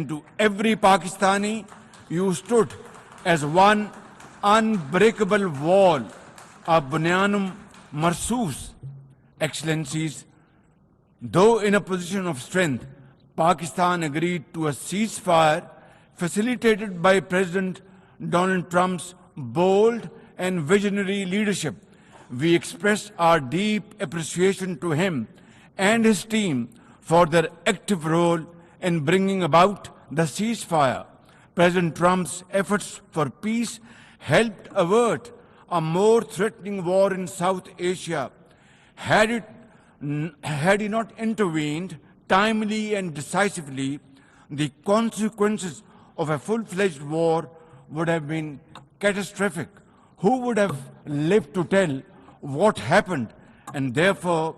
To every Pakistani, you stood as one unbreakable wall, a Bunyanum Marsus. Excellencies, though in a position of strength, Pakistan agreed to a ceasefire facilitated by President Donald Trump's bold and visionary leadership. We express our deep appreciation to him and his team for their active role in bringing about the ceasefire. President Trump's efforts for peace helped avert a more threatening war in South Asia. Had he not intervened timely and decisively, the consequences of a full-fledged war would have been catastrophic. Who would have lived to tell what happened? And therefore,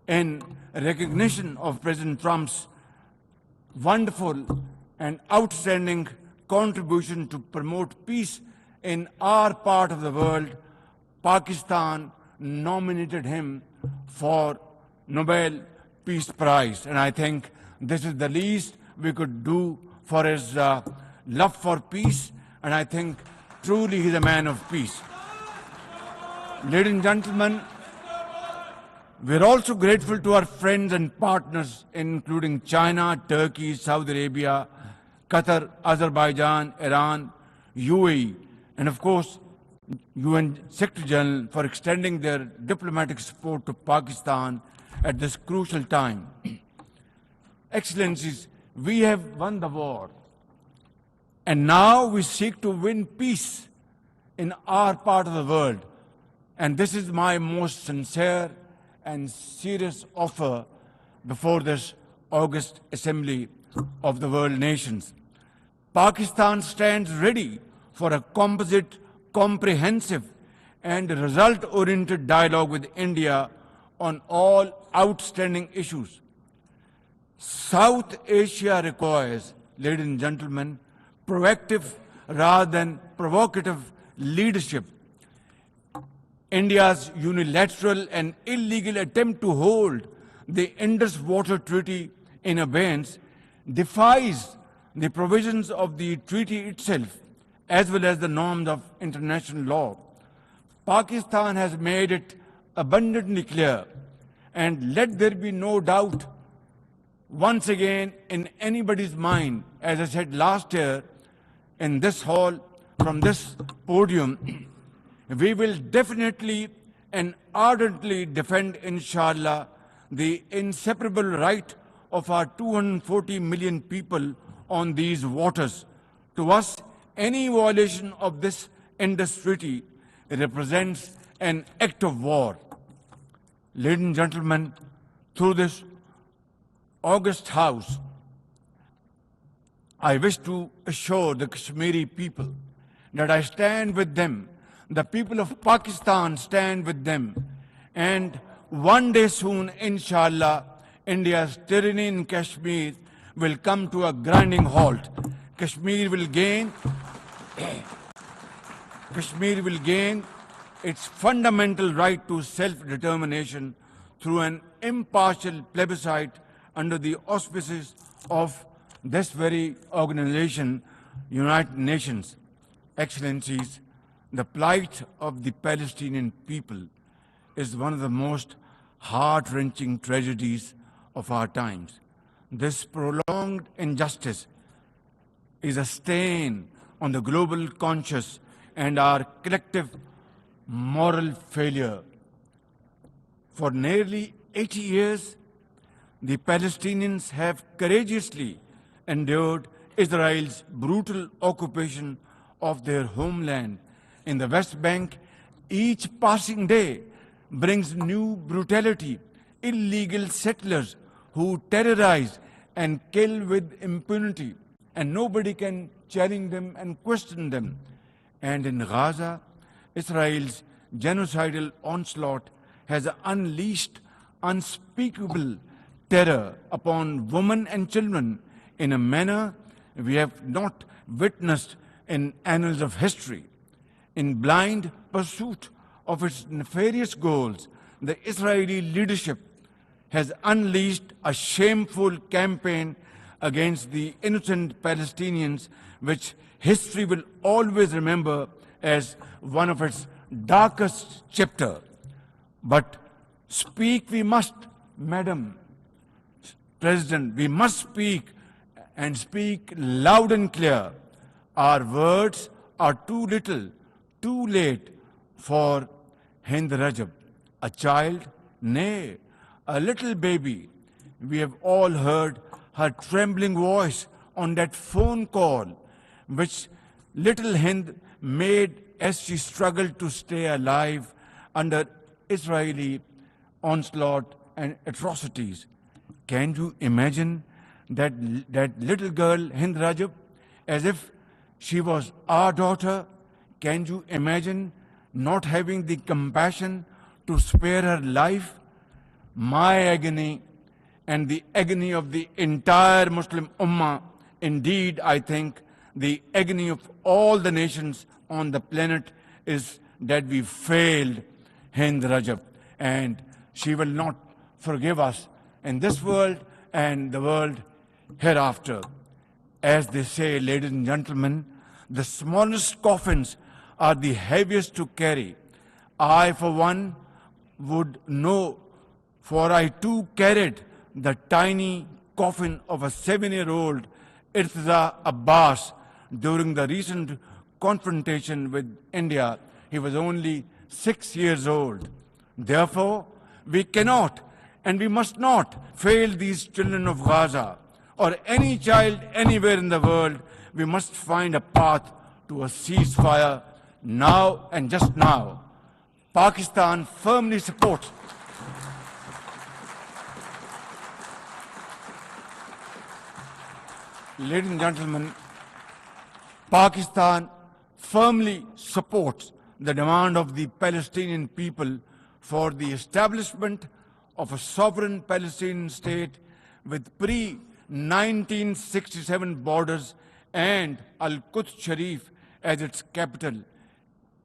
in recognition of President Trump's wonderful and outstanding contribution to promote peace in our part of the world, Pakistan nominated him for Nobel Peace Prize. And I think this is the least we could do for his love for peace. And I think truly he's a man of peace. Ladies and gentlemen, we're also grateful to our friends and partners, including China, Turkey, Saudi Arabia, Qatar, Azerbaijan, Iran, UAE, and of course, UN Secretary General for extending their diplomatic support to Pakistan at this crucial time. Excellencies, we have won the war, and now we seek to win peace in our part of the world. And this is my most sincere and serious offer before this August Assembly of the World Nations. Pakistan stands ready for a composite, comprehensive and result-oriented dialogue with India on all outstanding issues. South Asia requires, ladies and gentlemen, proactive rather than provocative leadership. India's unilateral and illegal attempt to hold the Indus Water Treaty in abeyance defies the provisions of the treaty itself as well as the norms of international law. Pakistan has made it abundantly clear, and let there be no doubt once again in anybody's mind, as I said last year in this hall, from this podium, we will definitely and ardently defend, inshallah, the inseparable right of our 240 million people on these waters. To us, any violation of this Indus Treaty represents an act of war. Ladies and gentlemen, through this august House, I wish to assure the Kashmiri people that I stand with them. The people of Pakistan stand with them. And one day soon, inshallah, India's tyranny in Kashmir will come to a grinding halt. Kashmir will gain its fundamental right to self-determination through an impartial plebiscite under the auspices of this very organization, United Nations. Excellencies, the plight of the Palestinian people is one of the most heart-wrenching tragedies of our times. This prolonged injustice is a stain on the global conscience and our collective moral failure. For nearly 80 years, the Palestinians have courageously endured Israel's brutal occupation of their homeland. In the West Bank, each passing day brings new brutality, illegal settlers who terrorize and kill with impunity, and nobody can challenge them and question them. And in Gaza, Israel's genocidal onslaught has unleashed unspeakable terror upon women and children in a manner we have not witnessed in annals of history. In blind pursuit of its nefarious goals, the Israeli leadership has unleashed a shameful campaign against the innocent Palestinians, which history will always remember as one of its darkest chapter. But speak we must, Madam President, we must speak and speak loud and clear. Our words are too little, too late for Hind Rajab, a child, nay, a little baby. We have all heard her trembling voice on that phone call, which little Hind made as she struggled to stay alive under Israeli onslaught and atrocities. Can you imagine that little girl, Hind Rajab, as if she was our daughter? Can you imagine not having the compassion to spare her life? My agony and the agony of the entire Muslim Ummah, indeed, I think, the agony of all the nations on the planet is that we failed Hind Rajab, and she will not forgive us in this world and the world hereafter. As they say, ladies and gentlemen, the smallest coffins are the heaviest to carry. I, for one, would know, for I too carried the tiny coffin of a 7-year-old Irtiza Abbas during the recent confrontation with India. He was only 6 years old. Therefore, we cannot and we must not fail these children of Gaza or any child anywhere in the world. We must find a path to a ceasefire now and just now. Pakistan firmly supports Ladies and gentlemen, Pakistan firmly supports the demand of the Palestinian people for the establishment of a sovereign Palestinian state with pre-1967 borders and Al-Quds Sharif as its capital.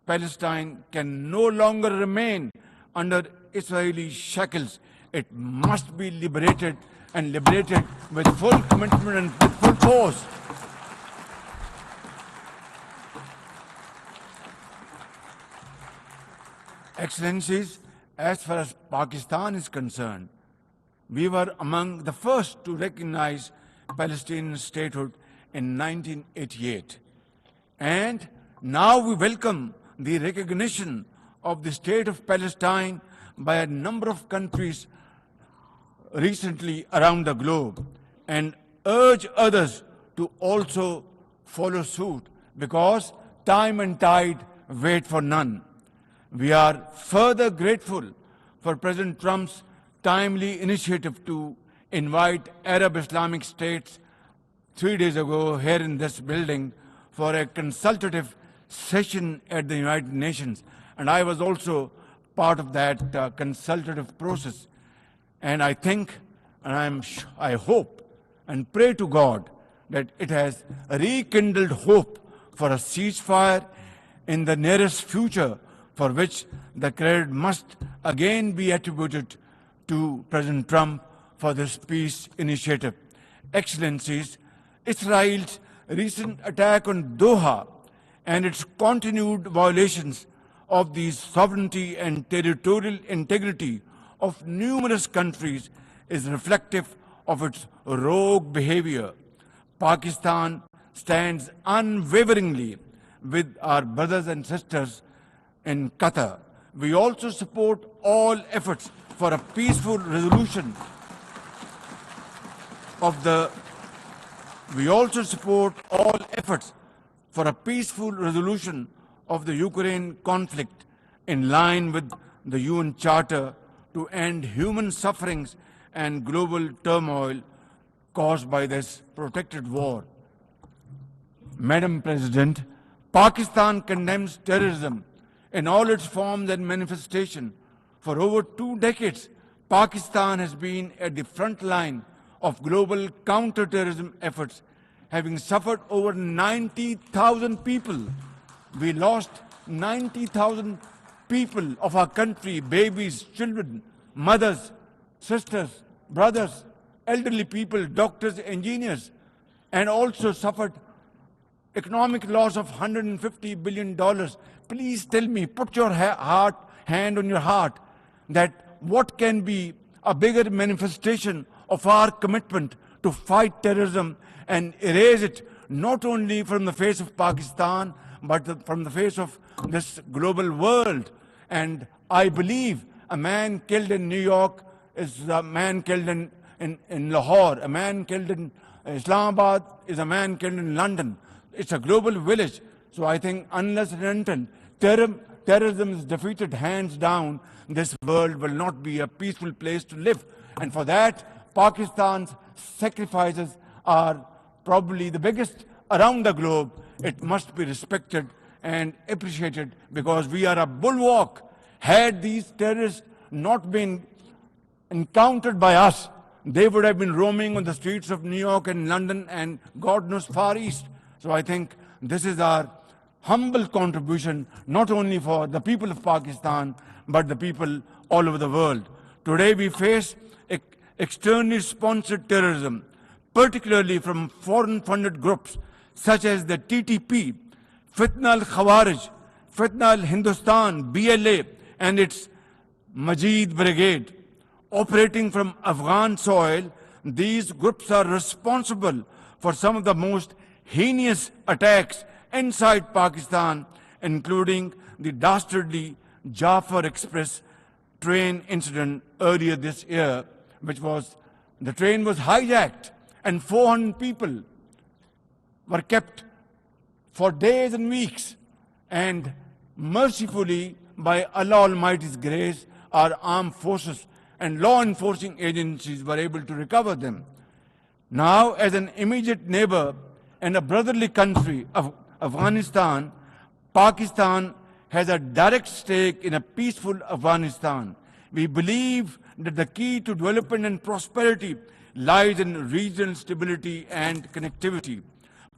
Palestine can no longer remain under Israeli shackles. It must be liberated and liberated with full commitment and with full force. Excellencies, as far as Pakistan is concerned, we were among the first to recognize Palestinian statehood in 1988. And now we welcome the recognition of the state of Palestine by a number of countries recently around the globe, and urge others to also follow suit, because time and tide wait for none. We are further grateful for President Trump's timely initiative to invite Arab Islamic states 3 days ago here in this building for a consultative session at the United Nations. And I was also part of that consultative process. And I think, and I hope and pray to God that it has rekindled hope for a ceasefire in the nearest future, for which the credit must again be attributed to President Trump for this peace initiative. Excellencies, Israel's recent attack on Doha and its continued violations of the sovereignty and territorial integrity of numerous countries is reflective of its rogue behavior. Pakistan stands unwaveringly with our brothers and sisters in Qatar. We also support all efforts for a peaceful resolution of the Ukraine conflict in line with the UN Charter to end human sufferings and global turmoil caused by this protracted war. Madam President, Pakistan condemns terrorism in all its forms and manifestations. For over 2 decades, Pakistan has been at the front line of global counter-terrorism efforts, having suffered over 90,000 people. We lost 90,000 people of our country, babies, children, mothers, sisters, brothers, elderly people, doctors, engineers, and also suffered economic loss of $150 billion. Please tell me, put your hand on your heart, that what can be a bigger manifestation of our commitment to fight terrorism and erase it not only from the face of Pakistan, but from the face of this global world. And I believe a man killed in New York is a man killed in Lahore, a man killed in Islamabad is a man killed in London. It's a global village. So I think unless and until terrorism is defeated hands down, this world will not be a peaceful place to live. And for that, Pakistan's sacrifices are probably the biggest around the globe. It must be respected and appreciated because we are a bulwark. Had these terrorists not been encountered by us, they would have been roaming on the streets of New York and London and God knows Far East. So I think this is our humble contribution, not only for the people of Pakistan, but the people all over the world. Today we face externally sponsored terrorism, particularly from foreign-funded groups such as the TTP, Fitna al-Khawarij, Fitna al-Hindustan, BLA, and its Majid Brigade. Operating from Afghan soil, these groups are responsible for some of the most heinous attacks inside Pakistan, including the dastardly Jafar Express train incident earlier this year, the train was hijacked and 400 people were kept for days and weeks. And mercifully, by Allah Almighty's grace, our armed forces and law enforcing agencies were able to recover them. Now, as an immediate neighbor and a brotherly country of Afghanistan, Pakistan has a direct stake in a peaceful Afghanistan. We believe that the key to development and prosperity lies in regional stability and connectivity.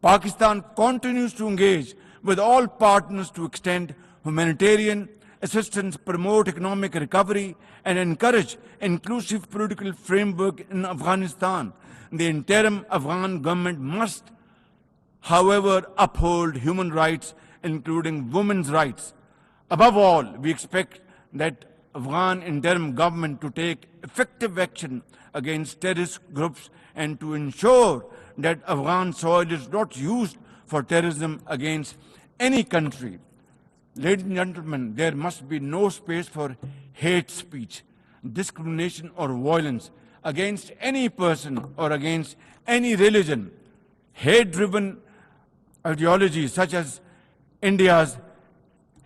Pakistan continues to engage with all partners to extend humanitarian assistance, promote economic recovery, and encourage inclusive political framework in Afghanistan. The interim Afghan government must, however, uphold human rights, including women's rights. Above all, we expect that Afghan interim government to take effective action against terrorist groups and to ensure that Afghan soil is not used for terrorism against any country. Ladies and gentlemen, there must be no space for hate speech, discrimination or violence against any person or against any religion. Hate-driven ideologies such as India's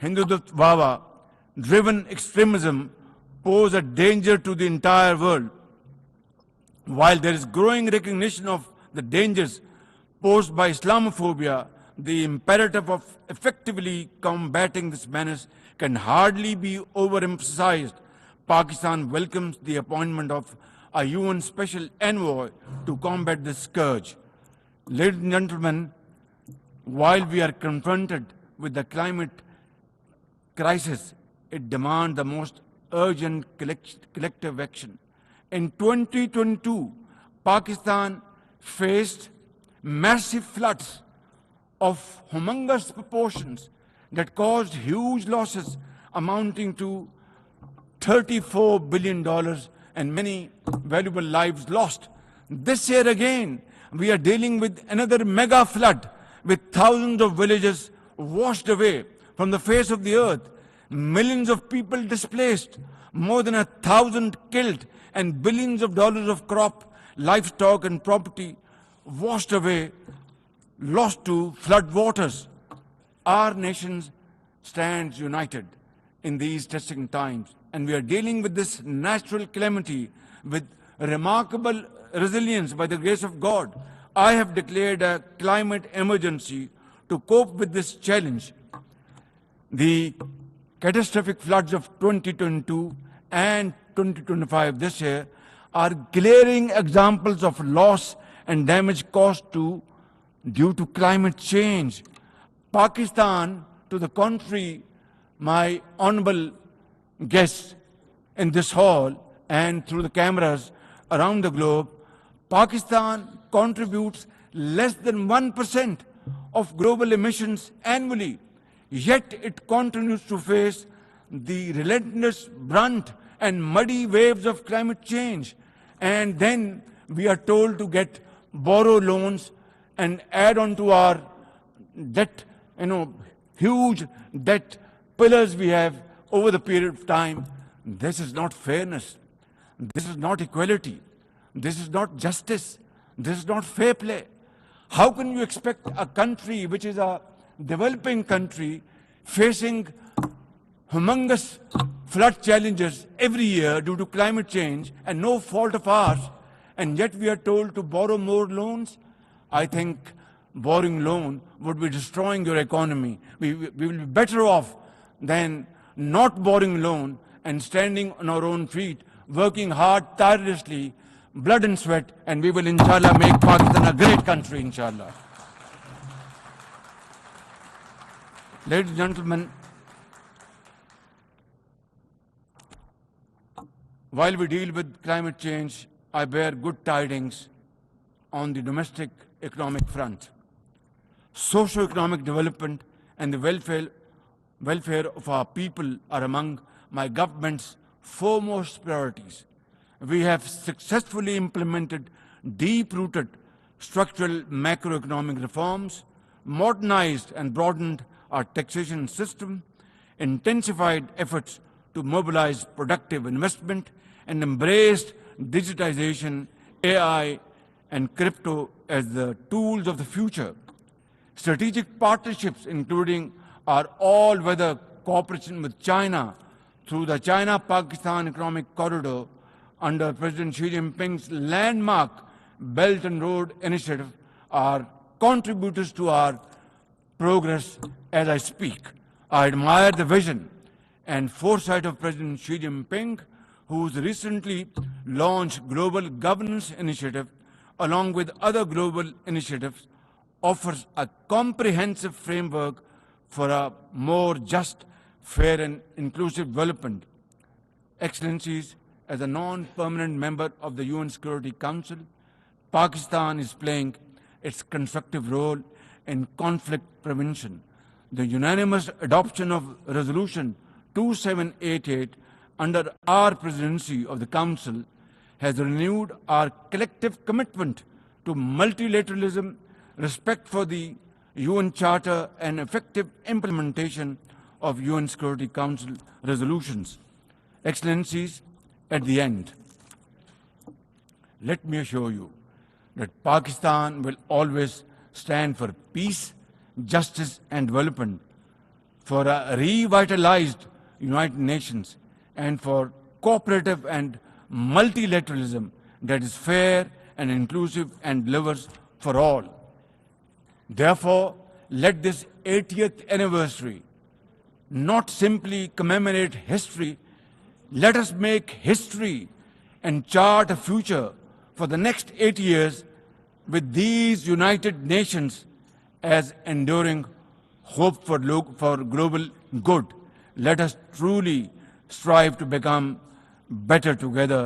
Hindutva driven extremism pose a danger to the entire world. While there is growing recognition of the dangers posed by Islamophobia, the imperative of effectively combating this menace can hardly be overemphasized. Pakistan welcomes the appointment of a UN Special Envoy to combat this scourge. Ladies and gentlemen, while we are confronted with the climate crisis, it demands the most urgent collective action. In 2022, Pakistan faced massive floods of humongous proportions that caused huge losses amounting to $34 billion and many valuable lives lost. This year again, we are dealing with another mega flood with thousands of villages washed away from the face of the earth, millions of people displaced, more than 1,000 killed, and billions of dollars of crop, livestock, and property washed away, lost to flood waters. Our nation stands united in these testing times, and we are dealing with this natural calamity with remarkable resilience by the grace of God. I have declared a climate emergency to cope with this challenge. The catastrophic floods of 2022 and 2025 this year are glaring examples of loss and damage caused due to climate change. Pakistan, to the contrary, my honorable guests in this hall and through the cameras around the globe, Pakistan contributes less than 1% of global emissions annually, yet it continues to face the relentless brunt and muddy waves of climate change. And then we are told to borrow loans and add on to our debt, huge debt pillars we have over the period of time. This is not fairness. This is not equality. This is not justice. This is not fair play. How can you expect a country which is a developing country facing humongous flood challenges every year due to climate change and no fault of ours, and yet we are told to borrow more loans? I think borrowing loan would be destroying your economy. We will be better off than not borrowing loan and standing on our own feet, working hard, tirelessly, blood and sweat, and we will, inshallah, make Pakistan a great country, inshallah. Ladies and gentlemen, while we deal with climate change, I bear good tidings on the domestic economic front. Socio-economic development and the welfare of our people are among my government's foremost priorities. We have successfully implemented deep-rooted structural macroeconomic reforms, modernized and broadened our taxation system, intensified efforts to mobilize productive investment, and embraced digitization, AI, and crypto as the tools of the future. Strategic partnerships, including our all-weather cooperation with China through the China-Pakistan Economic Corridor under President Xi Jinping's landmark Belt and Road Initiative, are contributors to our progress as I speak. I admire the vision and foresight of President Xi Jinping, whose recently launched Global Governance Initiative, along with other global initiatives, offers a comprehensive framework for a more just, fair, and inclusive development. Excellencies, as a non-permanent member of the UN Security Council, Pakistan is playing its constructive role in conflict prevention. The unanimous adoption of Resolution 2788 under our presidency of the Council has renewed our collective commitment to multilateralism, respect for the UN Charter, and effective implementation of UN Security Council resolutions. Excellencies, at the end, let me assure you that Pakistan will always stand for peace, justice, and development, for a revitalized United Nations, and for cooperative and multilateralism that is fair and inclusive and delivers for all. Therefore, let this 80th anniversary not simply commemorate history. Let us make history and chart a future for the next 80 years with these United Nations as enduring hope for global good. Let us truly strive to become better together.